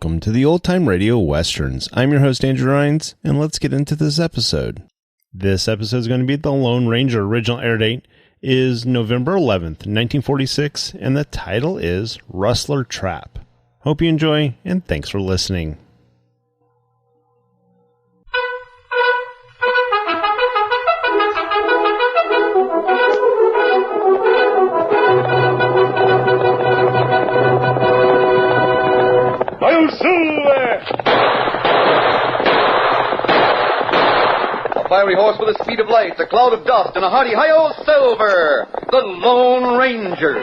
Welcome to the Old Time Radio Westerns. I'm your host, Andrew Rines, and let's get into this episode. This episode is going to be the Lone Ranger. Original air date is November 11th, 1946, and the title is Rustler Trap. Hope you enjoy, and thanks for listening. Fiery horse with the speed of light, a cloud of dust, and a hearty hi-yo Silver, the Lone Ranger.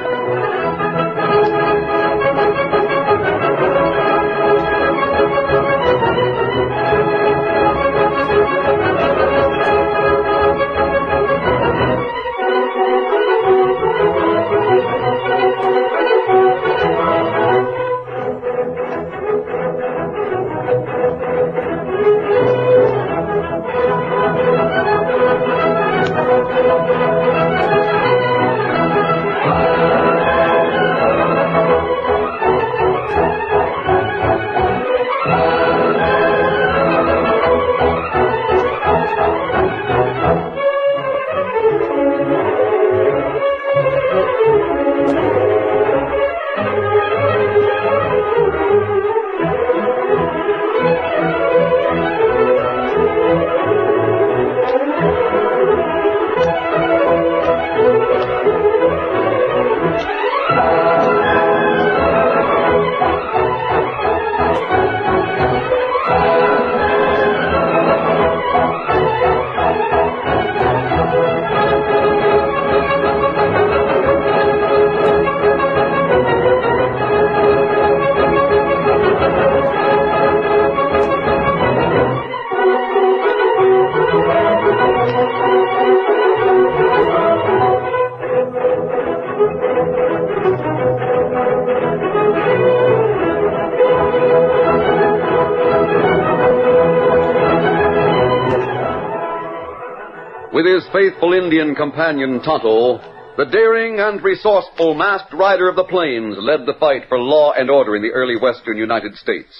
With his faithful Indian companion Tonto, the daring and resourceful masked rider of the plains led the fight for law and order in the early western United States.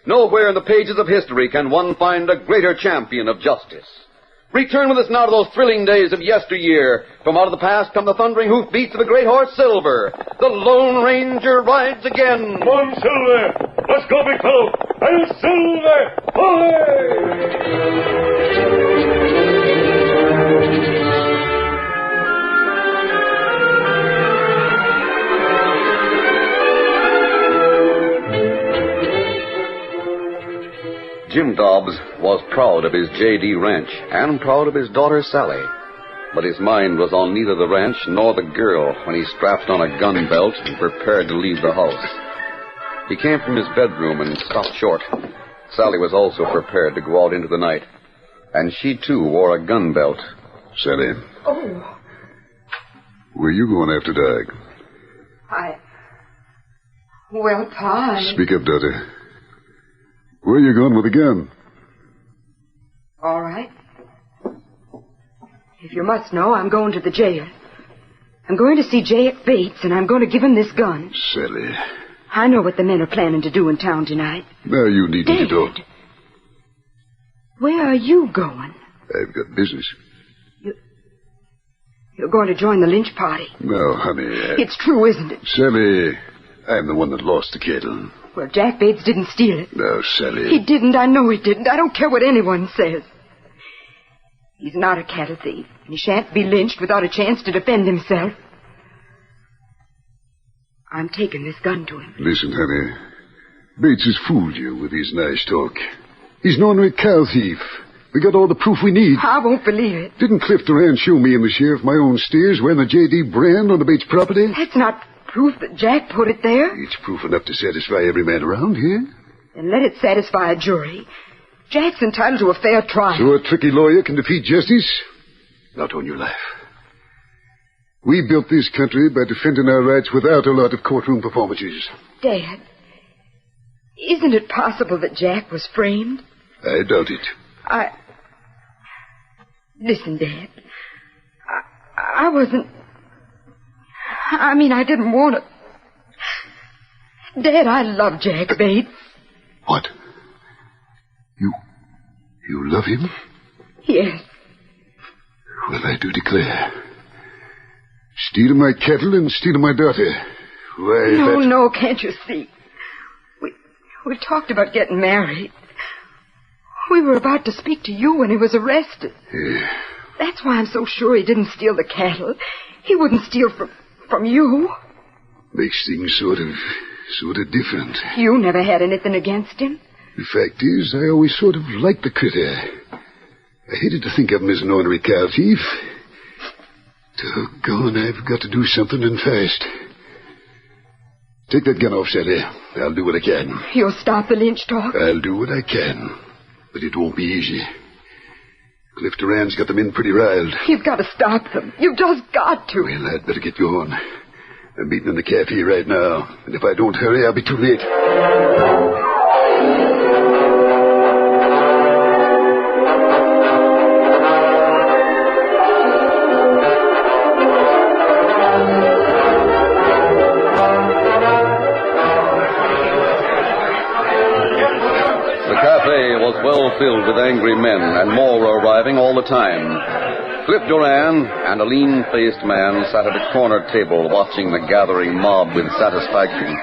Nowhere in the pages of history can one find a greater champion of justice. Return with us now to those thrilling days of yesteryear. From out of the past come the thundering hoofbeats of the great horse Silver. The Lone Ranger rides again. Come on, Silver. Let's go, big fellow. I'll Silver. Away! Jim Dobbs was proud of his J.D. ranch and proud of his daughter Sally. But his mind was on neither the ranch nor the girl when he strapped on a gun belt and prepared to leave the house. He came from his bedroom and stopped short. Sally was also prepared to go out into the night. And she, too, wore a gun belt. Sally. Oh. Where you going after dark? Well, Pa, Speak up, daughter. Where you going with a gun? All right. If you must know, I'm going to the jail. I'm going to see J.F. Bates, and I'm going to give him this gun. Sally. I know what the men are planning to do in town tonight. Now you needn't Dad, to talk. Where are you going? I've got business. You're going to join the lynch party. No, honey. It's true, isn't it? Sally, I'm the one that lost the cattle. Well, Jack Bates didn't steal it. No, Sally. He didn't. I know he didn't. I don't care what anyone says. He's not a cattle thief, and he shan't be lynched without a chance to defend himself. I'm taking this gun to him. Listen, honey. Bates has fooled you with his nice talk. He's an ornery cow thief. We got all the proof we need. I won't believe it. Didn't Cliff Duran show me and the sheriff my own steers wearing the J.D. brand on the Bates property? That's not proof that Jack put it there. It's proof enough to satisfy every man around here. Then let it satisfy a jury. Jack's entitled to a fair trial. So a tricky lawyer can defeat justice? Not on your life. We built this country by defending our rights without a lot of courtroom performances. Dad, isn't it possible that Jack was framed? I doubt it. Listen, Dad. I wasn't... I didn't want to... Dad, I love Jack Bates. What? You love him? Yes. Well, I do declare. Stealing my cattle and stealing my daughter. Why, No, can't you see? We talked about getting married. We were about to speak to you when he was arrested. Yeah. That's why I'm so sure he didn't steal the cattle. He wouldn't steal from you. Makes things sort of different. You never had anything against him. The fact is, I always sort of liked the critter. I hated to think of him as an ornery cow thief. Doggone, I've got to do something and fast. Take that gun off, Sally. I'll do what I can. You'll stop the lynch talk? I'll do what I can. But it won't be easy. Cliff Duran's got the men pretty riled. You've got to stop them. You've just got to. Well, I'd better get going. I'm meeting in the cafe right now. And if I don't hurry, I'll be too late. Well filled with angry men, and more were arriving all the time. Cliff Duran and a lean-faced man sat at a corner table watching the gathering mob with satisfaction.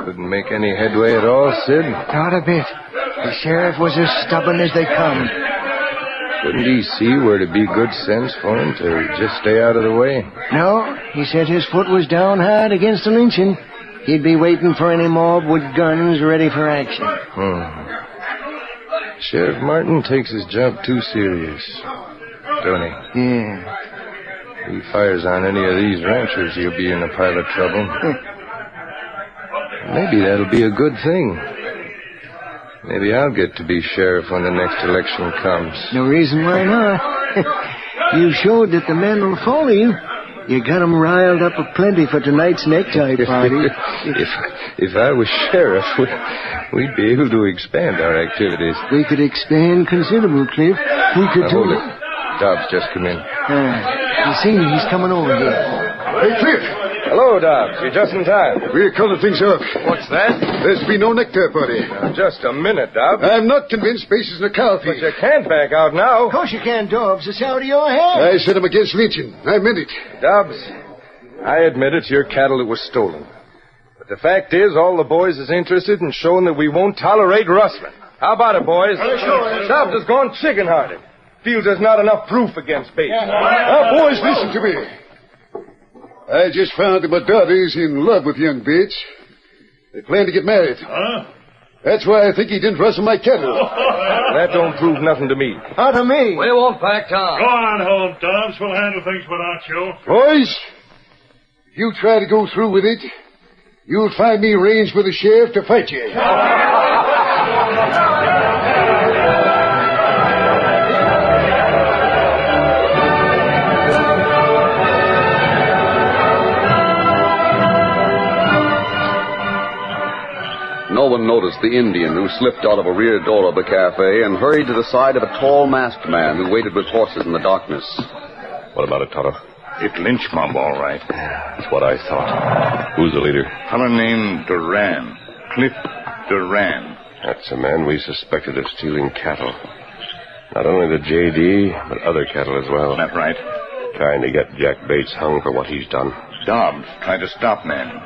Couldn't make any headway at all, Sid? Not a bit. The sheriff was as stubborn as they come. Couldn't he see where it'd be good sense for him to just stay out of the way? No, he said his foot was down hard against the lynching. He'd be waiting for any mob with guns ready for action. Sheriff Martin takes his job too serious, don't he? Yeah. If he fires on any of these ranchers, he'll be in a pile of trouble. Maybe that'll be a good thing. Maybe I'll get to be sheriff when the next election comes. No reason why not. You showed that the men will follow you. You got them riled up aplenty for tonight's necktie party. If I was sheriff, we'd be able to expand our activities. We could expand considerable, Cliff. We could Hold it. Dobbs just come in. You see, he's coming over here. Hey, Cliff! Hello, Dobbs. You're just in time. We're calling things off. What's that? There's been no necktie party. Just a minute, Dobbs. I'm not convinced Bass is in a cow thief. But you can't back out now. Of course you can, Dobbs. It's out of your hand. I said I'm against lynching. I meant it. Dobbs, I admit it's your cattle that was stolen. But the fact is, all the boys is interested in showing that we won't tolerate rustling. How about it, boys? Sure. Dobbs has gone chicken-hearted. Feels there's not enough proof against Bates. Now, boys, listen to me. I just found that my daughter is in love with young Bates. They plan to get married. Huh? That's why I think he didn't rustle my cattle. That don't prove nothing to me. Not to me. We won't back down. Go on home, Dobbs. We'll handle things without you. Boys, if you try to go through with it, you'll find me ranged with the sheriff to fight you. No one noticed the Indian who slipped out of a rear door of the cafe and hurried to the side of a tall masked man who waited with horses in the darkness. What about it, Tonto? It lynch mob, all right. That's what I thought. Who's the leader? Fellow named Duran. Cliff Duran. That's a man we suspected of stealing cattle. Not only the J.D., but other cattle as well. That's right. Trying to get Jack Bates hung for what he's done. Dobbs tried to stop man.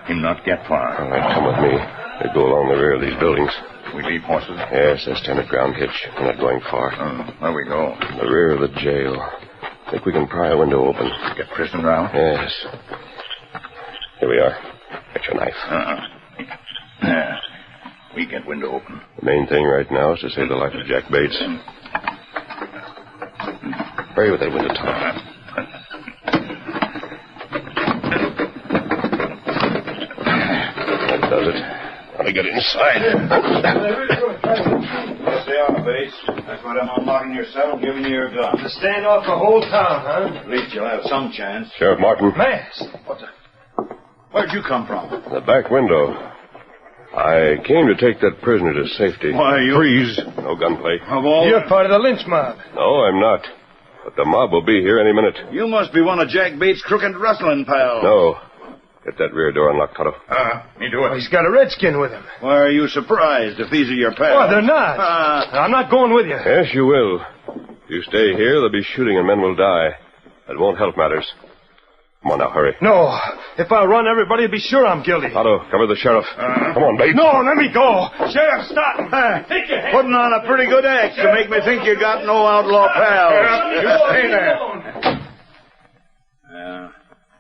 Him not get far. All right, come with me. They go along the rear of these buildings. We leave horses? Yes, that's 10 at ground hitch. We're not going far. There we go. The rear of the jail. Think we can pry a window open. Get prisoner out? Yes. Here we are. Get your knife. We get window open. The main thing right now is to save the life of Jack Bates. Hurry with that window, Tom. That does it. Now to get inside. Stay on the base. That's what I'm unlocking your cell, giving you your gun. To stand off the whole town, huh? At least you'll have some chance. Sheriff Martin. Mass. Where'd you come from? The back window. I came to take that prisoner to safety. Why, you... Freeze. No gunplay. Of all... You're part of the lynch mob. No, I'm not. But the mob will be here any minute. You must be one of Jack Bates' crooked rustling pals. No. Get that rear door unlocked, Tonto. Me do it. He's got a redskin with him. Why are you surprised if these are your pals? Oh, they're not. I'm not going with you. Yes, you will. If you stay here, there'll be shooting and men will die. That won't help matters. Come on now, hurry. No. If I run, everybody will be sure I'm guilty. Tonto, cover the sheriff. Come on, Bates. No, let me go. Sheriff, stop him. Take your hand. Putting on a pretty good act to make me think you got no outlaw pals. You stay there.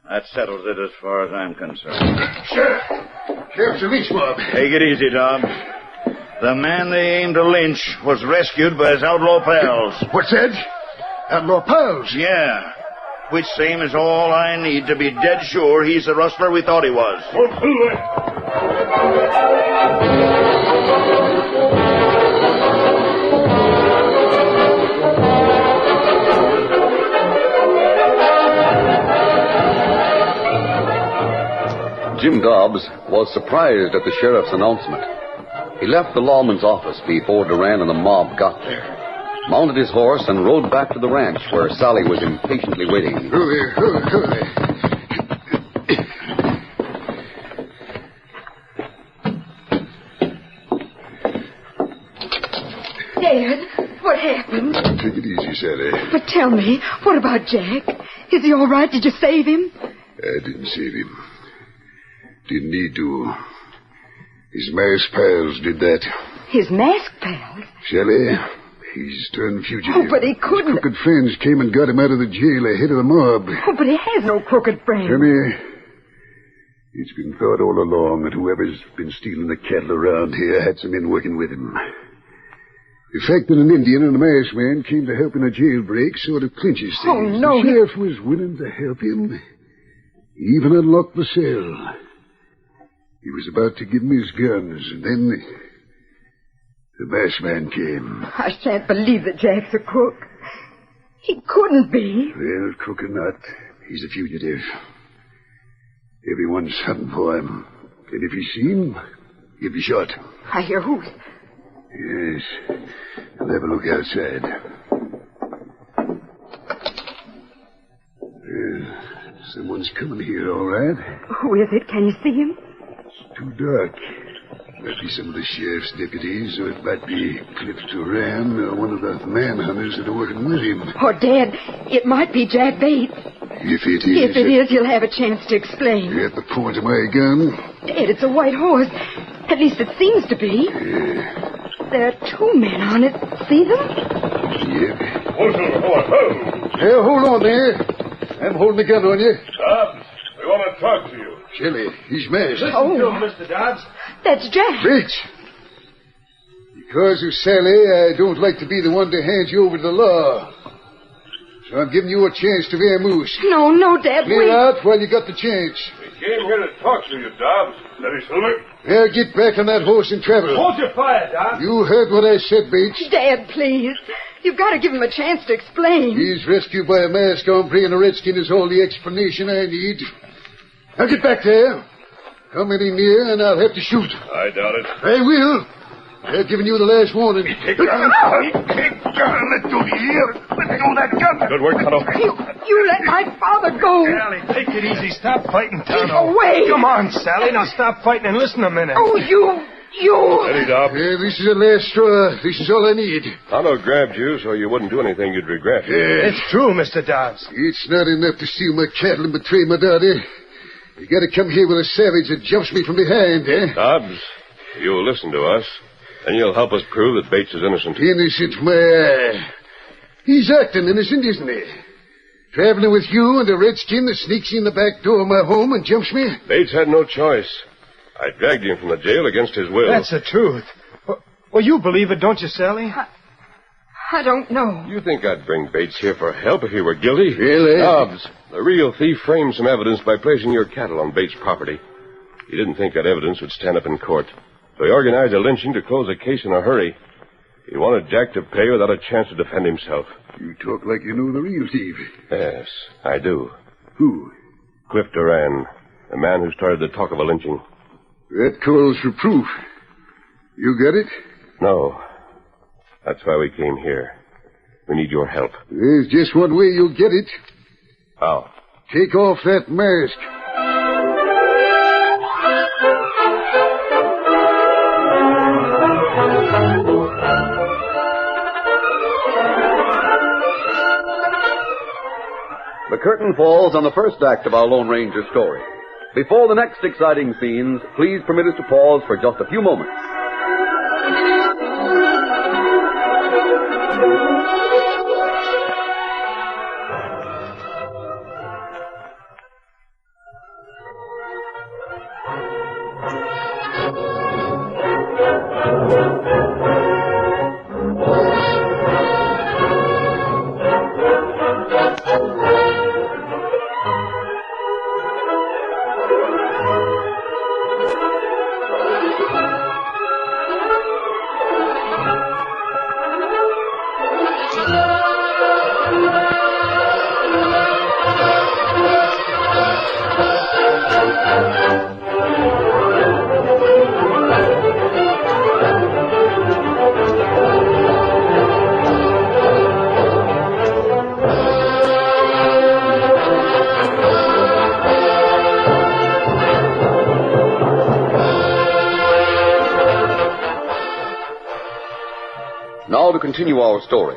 That settles it as far as I'm concerned. Sheriff's a lynch mob. Take it easy, Dobbs. The man they aimed to lynch was rescued by his outlaw pals. What's that? Outlaw pals? Yeah. Which same is all I need to be dead sure he's the rustler we thought he was. Jim Dobbs was surprised at the sheriff's announcement. He left the lawman's office before Duran and the mob got there, mounted his horse, and rode back to the ranch where Sally was impatiently waiting. Who there? Who there? Dad, what happened? Take it easy, Sally. But tell me, what about Jack? Is he all right? Did you save him? I didn't save him. Didn't need to. His masked pals did that. His masked pals? Sally, he's turned fugitive. Oh, but he couldn't. His crooked friends came and got him out of the jail ahead of the mob. Oh, but he has no crooked friends. Sally, it's been thought all along that whoever's been stealing the cattle around here had some men working with him. The fact that an Indian and a masked man came to help in a jailbreak sort of clinches things. Oh, no. The sheriff was willing to help him. He even unlocked the cell. He was about to give him his guns, and then the masked man came. I shan't believe that Jack's a crook. He couldn't be. Well, crook or not, he's a fugitive. Everyone's hunting for him. And if he's seen, he'll be shot. I hear hoots. Yes. I'll have a look outside. Someone's coming here, all right. Who is it? Can you see him? It's too dark. Might be some of the sheriff's deputies, or it might be Cliff Duran, or one of the manhunters that are working with him. Oh, Dad, it might be Jack Bates. If it is... If it is, he'll have a chance to explain. At the point of my gun? Dad, it's a white horse. At least it seems to be. Yeah. There are two men on it. See them? Yep. Hold Hold on there. I'm holding the gun on you. Dobbs, we want to talk to you. Shelley, he's masked. Oh, Mr. Dobbs. that's Jack. Bates. Because of Sally, I don't like to be the one to hand you over to the law. So I'm giving you a chance to vamoose. No, Dad, Clear wait. out while you got the chance. We came here to talk to you, Dobbs. Steady, Silver. Now get back on that horse and travel. Hold your fire, Dobbs. You heard what I said, Bates. Dad, please. You've got to give him a chance to explain. He's rescued by a masked hombre and a redskin is all the explanation I need. Now get back there. Come any near and I'll have to shoot. I doubt it. I will. I've given you the last warning. Take gun. Take gun. Let go here. Let go that gun. Good work, Tonto. You let my father go. Sally, take it easy. Stop fighting, Tonto. away. Come on, Sally. Now stop fighting and listen a minute. Oh, you. Steady, Dobbs. This is the last straw. This is all I need. Tonto grabbed you so you wouldn't do anything you'd regret. It's true, Mr. Dobbs. It's not enough to steal my cattle and betray my daughter. You gotta come here with a savage that jumps me from behind, eh? Dobbs, you'll listen to us, and you'll help us prove that Bates is innocent. Innocent, my... He's acting innocent, isn't he? Traveling with you and a redskin that sneaks in the back door of my home and jumps me? Bates had no choice. I dragged him from the jail against his will. That's the truth. Well, you believe it, don't you, Sally? I don't know. You think I'd bring Bates here for help if he were guilty? Really? Dobbs, the real thief framed some evidence by placing your cattle on Bates' property. He didn't think that evidence would stand up in court, so he organized a lynching to close the case in a hurry. He wanted Jack to pay without a chance to defend himself. You talk like you know the real thief. Yes, I do. Who? Cliff Duran, the man who started the talk of a lynching. That calls for proof. You got it? No. That's why we came here. We need your help. There's just one way you'll get it. How? Take off that mask. The curtain falls on the first act of our Lone Ranger story. Before the next exciting scenes, please permit us to pause for just a few moments. Now to continue our story.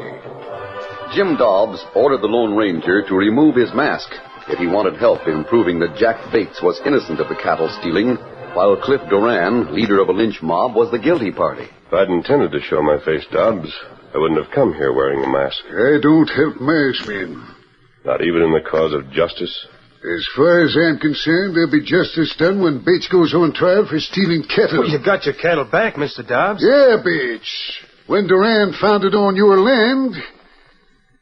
Jim Dobbs ordered the Lone Ranger to remove his mask if he wanted help in proving that Jack Bates was innocent of the cattle stealing, while Cliff Duran, leader of a lynch mob, was the guilty party. If I'd intended to show my face, Dobbs, I wouldn't have come here wearing a mask. I don't help masked men. Not even in the cause of justice? As far as I'm concerned, there'll be justice done when Bates goes on trial for stealing cattle. Well, you got your cattle back, Mr. Dobbs. Yeah, Bates. When Duran found it on your land.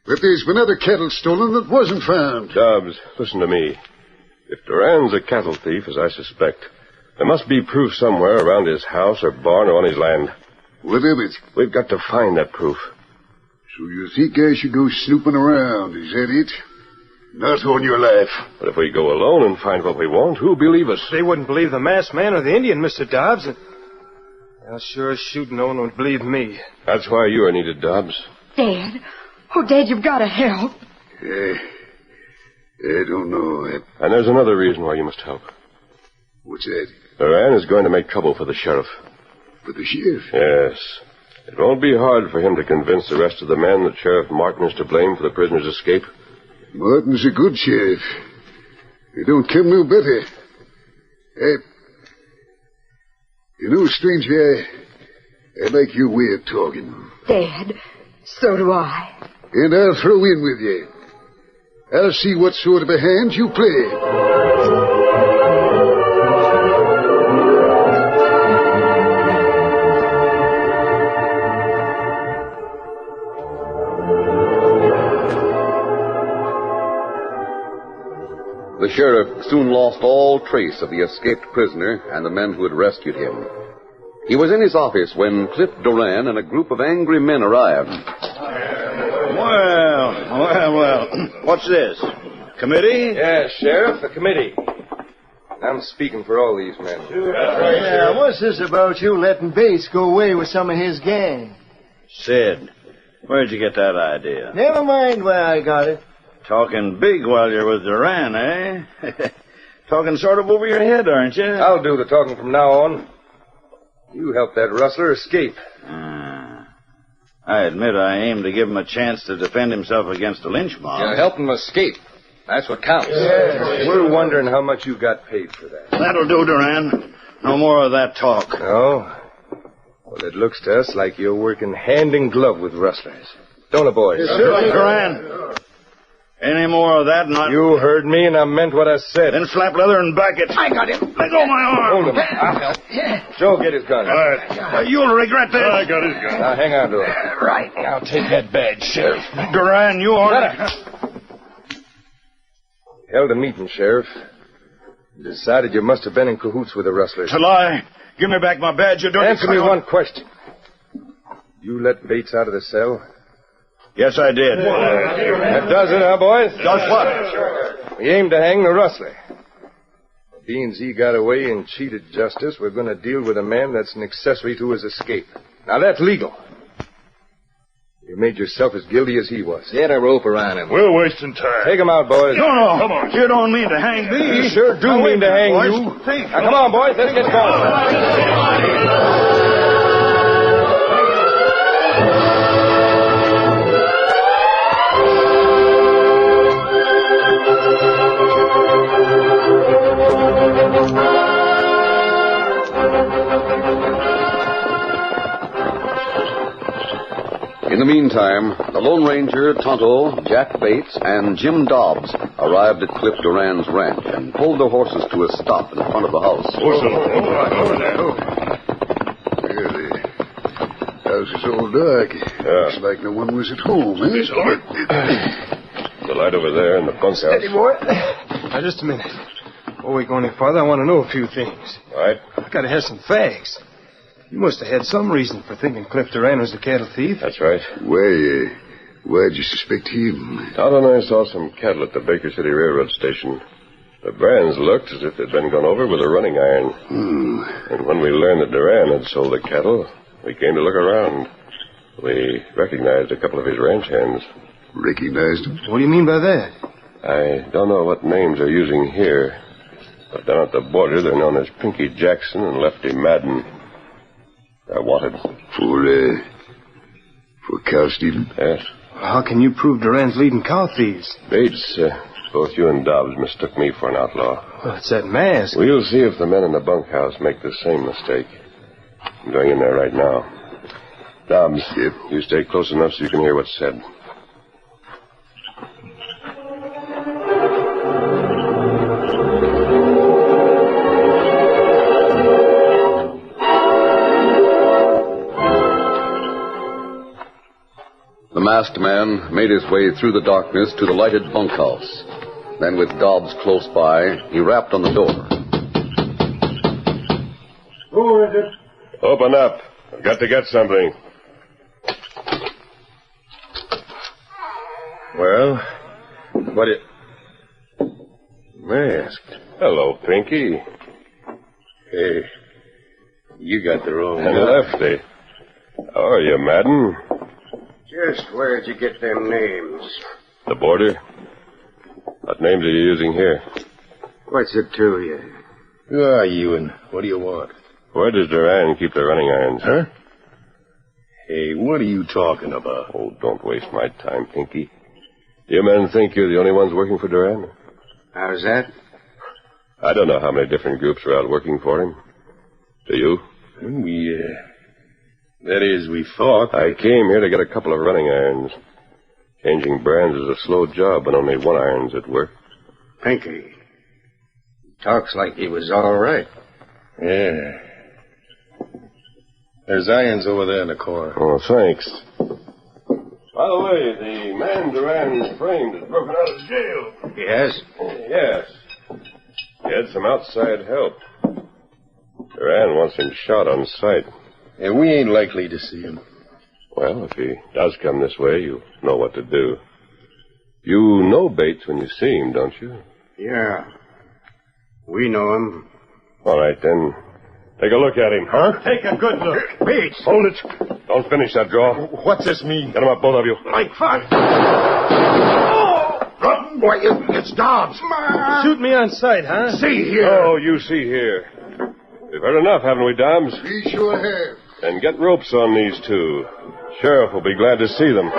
But there's been other cattle stolen that wasn't found. Dobbs, listen to me. If Duran's a cattle thief, as I suspect, there must be proof somewhere around his house or barn or on his land. What of it? We've got to find that proof. So you think I should go snooping around, is that it? Not on your life. But if we go alone and find what we want, who'll believe us? They wouldn't believe the masked man or the Indian, Mr. Dobbs. Well, sure as shooting, no one would believe me. That's why you are needed, Dobbs. Dad. Oh, Dad, you've got to help. I don't know. And there's another reason why you must help. What's that? Duran is going to make trouble for the sheriff. For the sheriff? Yes. It won't be hard for him to convince the rest of the men that Sheriff Martin is to blame for the prisoner's escape. Martin's a good sheriff. He don't come no better. You know, stranger, I like your way of talking. Dad, so do I. And I'll throw in with you. I'll see what sort of a hand you play. The sheriff soon lost all trace of the escaped prisoner and the men who had rescued him. He was in his office when Cliff Duran and a group of angry men arrived. Well. What's this? Committee? Yes, Sheriff, the committee. I'm speaking for all these men. Yeah, what's this about you letting Bates go away with some of his gang? Sid, where'd you get that idea? Never mind where I got it. Talking big while you're with Duran, eh? Talking sort of over your head, aren't you? I'll do the talking from now on. You helped that rustler escape. I admit I aim to give him a chance to defend himself against a lynch mob. You helped him escape. That's what counts. Yeah. We're wondering how much you got paid for that. That'll do, Duran. No more of that talk. No? Well, it looks to us like you're working hand in glove with rustlers. Don't it, boys? Yes, sir. Duran. Any more of that, not... You heard me, and I meant what I said. Then slap leather and back it. I got him. Let go of my arm. Hold him. I'll help. Joe, get his gun. All right. You'll regret this. I got his gun. Now, hang on to it. Right. Now, take that badge, Sheriff. Duran, you order... Held a meeting, Sheriff. Decided you must have been in cahoots with the rustlers. It's a lie. Give me back my badge, you dirty... Answer me one question. You let Bates out of the cell? Yes, I did. That does it, huh, boys? Does what? We aim to hang the rustler. Being he got away and cheated justice, we're going to deal with a man that's an accessory to his escape. Now, that's legal. You made yourself as guilty as he was. Get a rope around him. We're wasting time. Take him out, boys. No. Come on. You don't mean to hang me. You sure do mean to hang boys. you. Now, come on, boys. Let's get going. In the meantime, the Lone Ranger, Tonto, Jack Bates, and Jim Dobbs arrived at Cliff Duran's ranch and pulled their horses to a stop in front of the house. Over there. Really? House is all dark. Looks like no one was at home, eh? The light over there in the bunkhouse. Steady, boy. Now, just a minute. Before we go any farther, I want to know a few things. All right. I've got to have some facts. You must have had some reason for thinking Cliff Duran was the cattle thief. That's right. Why'd you suspect him? Todd and I saw some cattle at the Baker City Railroad station. The brands looked as if they'd been gone over with a running iron. And when we learned that Duran had sold the cattle, we came to look around. We recognized a couple of his ranch hands. Recognized him? What do you mean by that? I don't know what names they're using here, but down at the border they're known as Pinky Jackson and Lefty Madden. They're wanted. For cow stealing? Yes. How can you prove Duran's leading cow thieves? Bates, both you and Dobbs mistook me for an outlaw. Well, it's that mask. We'll see if the men in the bunkhouse make the same mistake. I'm going in there right now. Dobbs, you stay close enough so you can hear what's said. The masked man made his way through the darkness to the lighted bunkhouse. Then, with Dobbs close by, he rapped on the door. Who is it? Open up. I've got to get something. Well, what it... Masked. Hello, Pinky. Hey, you got the wrong And guy. Lefty. How are you, Madden? Just where'd you get them names? The border? What names are you using here? What's it to you? Who are you and what do you want? Where does Duran keep the running irons? Huh? Hey, what are you talking about? Oh, don't waste my time, Pinky. Do you men think you're the only ones working for Duran? How's that? I don't know how many different groups are out working for him. Do you? That is, we thought. I came here to get a couple of running irons. Changing brands is a slow job when only one iron's at work. Pinky. He talks like he was all right. Yeah. There's irons over there in the corner. Oh, thanks. By the way, the man Duran framed has broken out of jail. Yes? Yes. He had some outside help. Duran wants him shot on sight. And we ain't likely to see him. Well, if he does come this way, you know what to do. You know Bates when you see him, don't you? Yeah. We know him. All right, then. Take a look at him. Huh? Take a good look. Bates! Hold it. Don't finish that draw. What's this mean? Get him up, both of you. Like fun! Oh! Boy, it's Dobbs. Shoot me on sight, huh? See here. Oh, you see here. We've heard enough, haven't we, Dobbs? We sure have. And get ropes on these two. Sheriff will be glad to see them.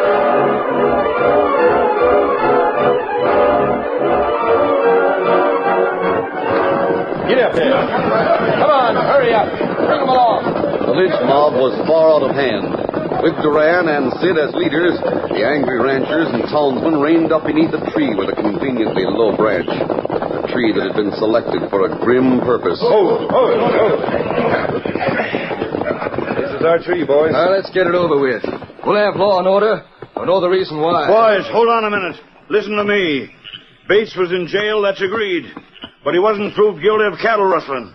Get up there. Come on, hurry up. Bring them along. The lynch mob was far out of hand. With Duran and Sid as leaders, the angry ranchers and townsmen reined up beneath a tree with a conveniently low branch. A tree that had been selected for a grim purpose. This is our tree, boys. Now, let's get it over with. We'll have law and order. I know the reason why. Boys, hold on a minute. Listen to me. Bates was in jail, that's agreed. But he wasn't proved guilty of cattle rustling.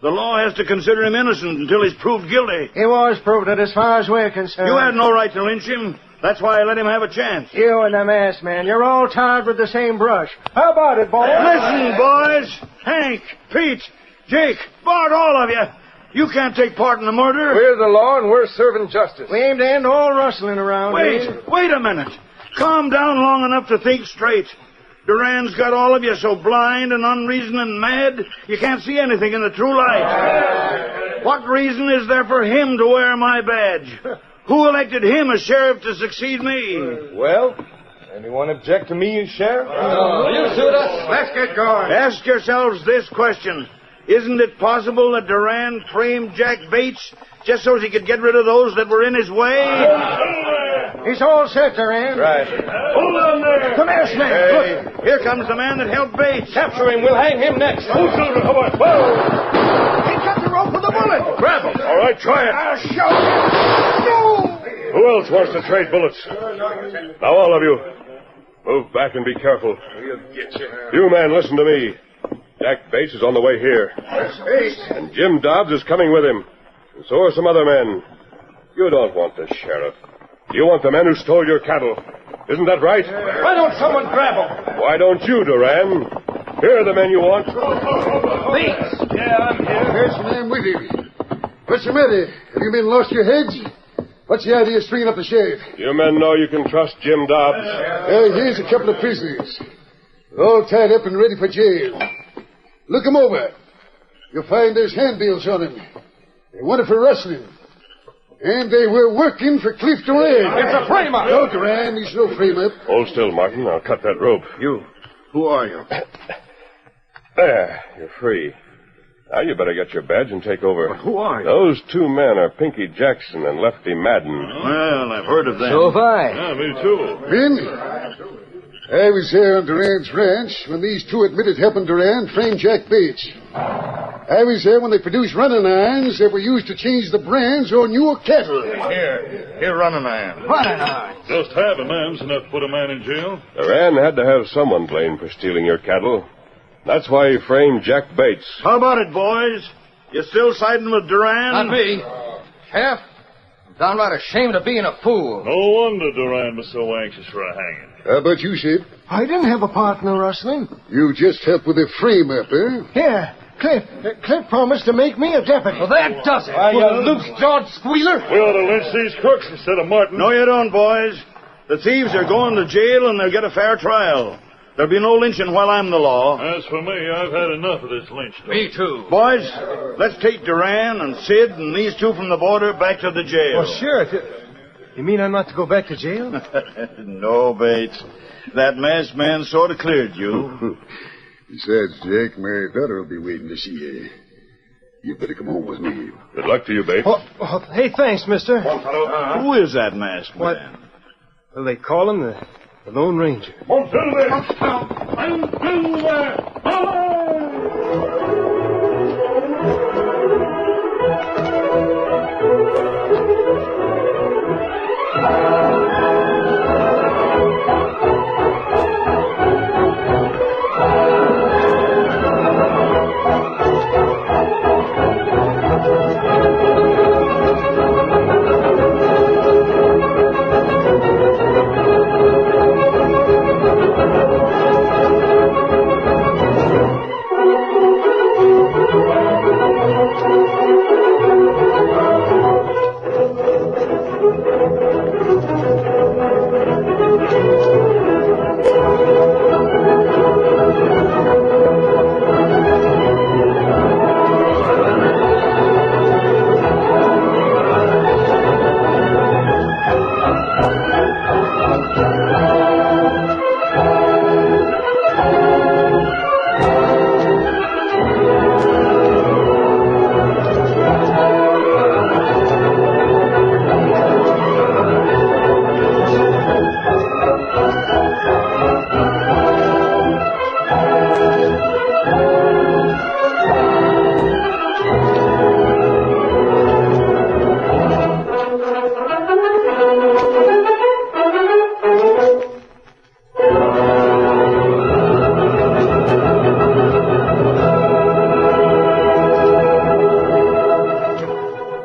The law has to consider him innocent until he's proved guilty. He was proved it as far as we're concerned. You had no right to lynch him. That's why I let him have a chance. You and the masked man, you're all tarred with the same brush. How about it, boys? Listen, boys. Hank, Pete, Jake, Bart, all of you. You can't take part in the murder. We're the law and we're serving justice. We aim to end all rustling around here. Wait a minute. Calm down long enough to think straight. Duran's got all of you so blind and unreasoned and mad, you can't see anything in the true light. What reason is there for him to wear my badge? Who elected him as sheriff to succeed me? Well, anyone object to me as sheriff? You suit us. Let's get going. Ask yourselves this question. Isn't it possible that Duran framed Jack Bates just so he could get rid of those that were in his way? He's all set, Duran. Right. Hold on there. Come here, Smith. Hey, here comes the man that helped Bates. Capture him. We'll hang him next. Come on. Whoa. He cut the rope with a bullet. Grab him. All right, try it. I'll show you. No! Who else wants to trade bullets? Now, all of you, move back and be careful. You men, listen to me. Jack Bates is on the way here. And Jim Dobbs is coming with him. And so are some other men. You don't want the sheriff. You want the men who stole your cattle. Isn't that right? Why don't someone grab him? Why don't you, Duran? Here are the men you want. Bates. Yeah, I'm here. There's the man with him. What's the matter? Have you men lost your heads? What's the idea of stringing up the sheriff? You men know you can trust Jim Dobbs. Here's a couple of prisoners. They're all tied up and ready for jail. Look 'em over. You'll find there's handbills on them. They wanted for rustling. And they were working for Cliff Duran. It's a frame-up. No, Duran, he's no frame-up. Hold still, Martin. I'll cut that rope. Who are you? There, you're free. Now you better get your badge and take over. But who are you? Those two men are Pinky Jackson and Lefty Madden. Well, I've heard of them. So have I. Yeah, me too. Men, I was there on Duran's ranch when these two admitted helping Duran frame Jack Bates. I was there when they produced running irons that were used to change the brands on your cattle. Here, running iron. Running on. Just half a man's enough to put a man in jail. Duran had to have someone blamed for stealing your cattle. That's why he framed Jack Bates. How about it, boys? You still siding with Duran? Not me. Sheriff, I'm downright ashamed of being a fool. No wonder Duran was so anxious for a hanging. How about you, Sid? I didn't have a partner rustling. You just helped with the frame-up, eh? Here, Cliff. Cliff promised to make me a deputy. Well, that does it. You loose-jawed squealer. We ought to lynch these crooks instead of Martin. No, you don't, boys. The thieves are going to jail and they'll get a fair trial. There'll be no lynching while I'm the law. As for me, I've had enough of this lynch talk. Me too. Boys, let's take Duran and Sid and these two from the border back to the jail. Well, Sheriff, you mean I'm not to go back to jail? No, Bates. That masked man sort of cleared you. Besides, Jack, my daughter will be waiting to see you. You better come home with me. Good luck to you, Bates. Hey, thanks, mister. Who is that masked What? man? Well, they call him the Lone Ranger.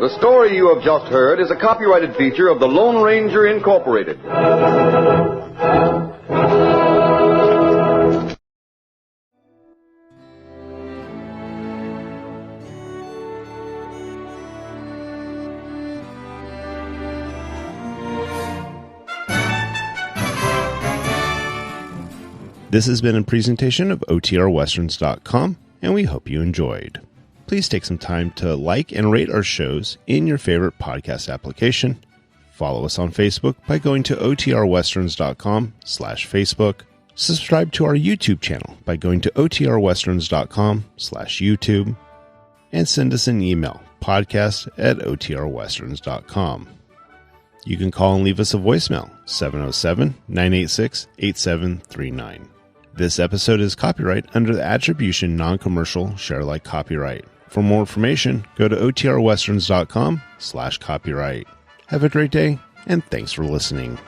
The story you have just heard is a copyrighted feature of the Lone Ranger Incorporated. This has been a presentation of OTRWesterns.com, and we hope you enjoyed. Please take some time to like and rate our shows in your favorite podcast application. Follow us on Facebook by going to OTRWesterns.com/Facebook. Subscribe to our YouTube channel by going to OTRWesterns.com/YouTube. And send us an email, podcast@OTRWesterns.com. You can call and leave us a voicemail, 707-986-8739. This episode is copyright under the Attribution Non-Commercial Share-alike copyright. For more information, go to otrwesterns.com/copyright. Have a great day, and thanks for listening.